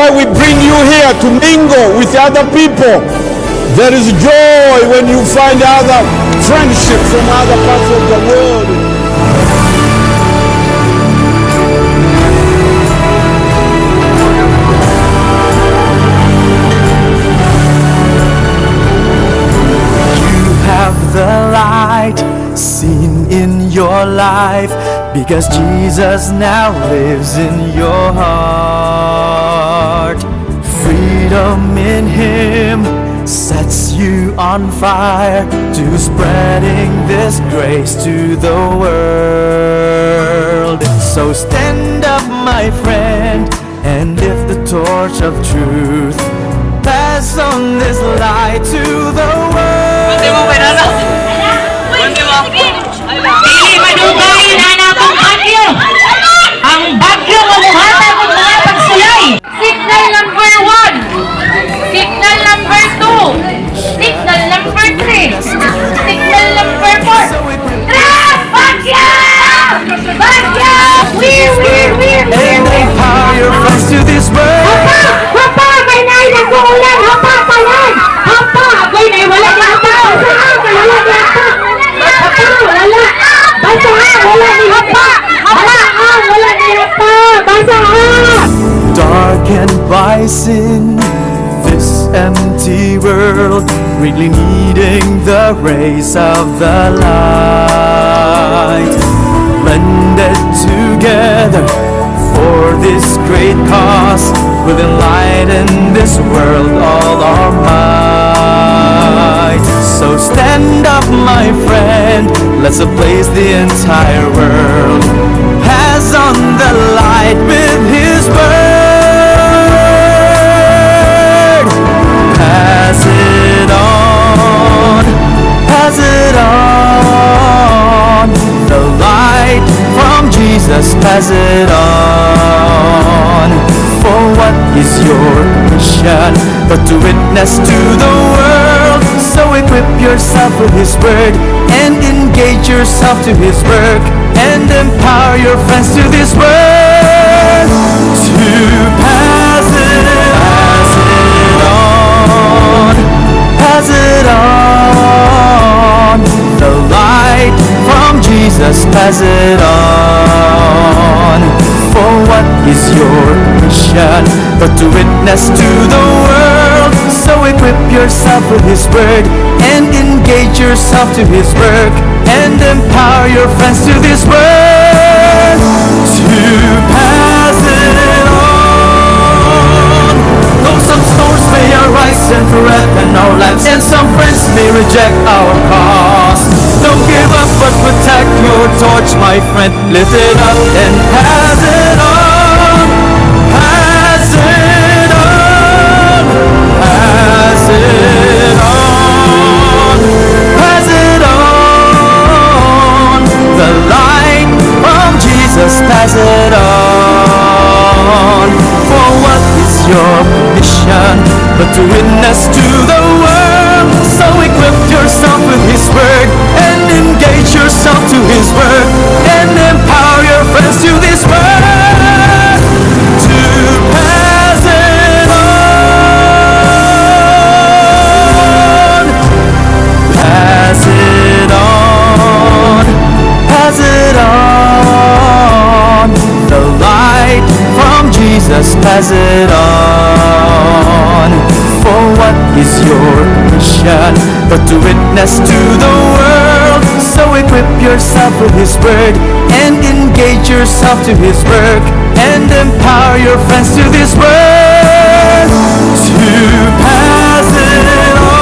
why we bring you here to mingle with other people. There is joy when you find other friendship from other parts of the world. The light seen in your life, because Jesus now lives in your heart. Freedom in Him sets you on fire to spreading this grace to the world. So stand up, my friend, and lift the torch of truth. Pass on this light to the world. Hindi mo pinano? Hindi mo? Hindi madugay na natong bagyo. Ang bagyo mamuhata kung mga pagsulay. Signal number 1. Signal number 2. Signal number 3. Signal number 4. Trap! Bagyo! Bagyo! We're! And empower your friends to this world. Hapa! May nain ang ulan! Hapa! Talan! Hapa! May nain wala ni hapa! Wala ni hapa! Wala! Basa ha! Wala ni hapa! Wala ni hapa! Basa ha! Darkened by sin, this empty world really needing the rays of the light. Blended together for this great cause, will enlighten this world all our might. So stand up, my friend, let's ablaze the entire world. Pass on the light with His word. Pass it on, pass it on. The light from Jesus, pass it on. For what is your mission but to witness to the world? So equip yourself with His word and engage yourself to His work, and empower your friends to this word. To pass it on, pass it on. The light from Jesus, pass it on. For what is your mission but to witness to the world? So equip yourself with His word and engage yourself to His work, and empower your friends to this word. To pass it on. Though some storms may arise and threaten our lives, and some friends may reject our cause, don't give up but protect your torch, my friend. Lift it up and pass it on. Pass it on. Pass it on. Pass it on. The light from Jesus, pass it on. For what is your mission but to witness to the world? So equip yourself with His word and engage yourself to His word, and empower your friends to this word. To pass it on. Pass it on. Pass it on. The light from Jesus, pass it on. For what is your mission but to witness to the world? So equip yourself with His word and engage yourself to His work, and empower your friends to this word. To pass it on.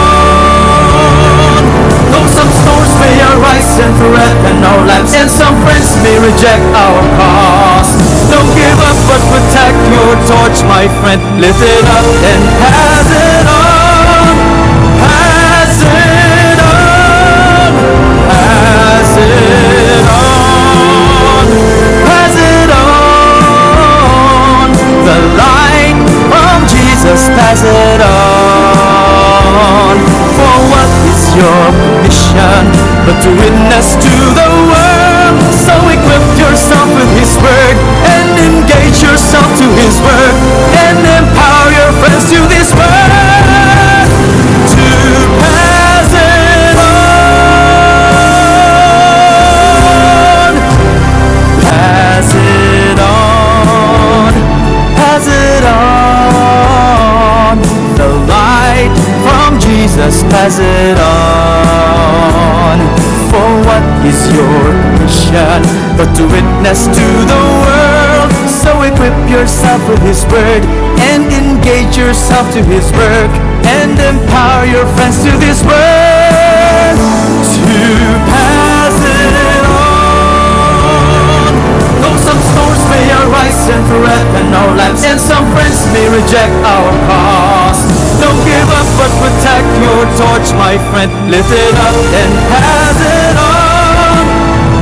Though some storms may arise and threaten our lives, and some friends may reject our cause, don't give up but protect your torch, my friend. Lift it up and pass it on. Pass it on. Pass it on. Pass it on. The light from Jesus, pass it on. For what is your mission but to witness to the world? So equip yourself with His word and engage yourself to His work, and empower pass it on. For what is your mission but to witness to the world? So equip yourself with His word and engage yourself to His work, and empower your friends to this word to pass it on. Though some storms may arise and threaten our lives, and some friends may reject our cause, don't give up but protect your torch, my friend. Lift it up and pass it on.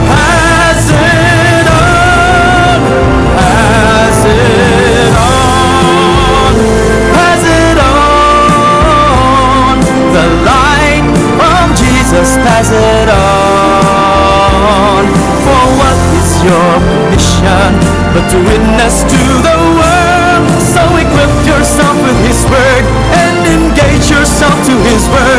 Pass it on. Pass it on. Pass it on. The light from Jesus, pass it on. For what is your mission but to witness to the world? So equip yourself with His word and engage yourself to His word,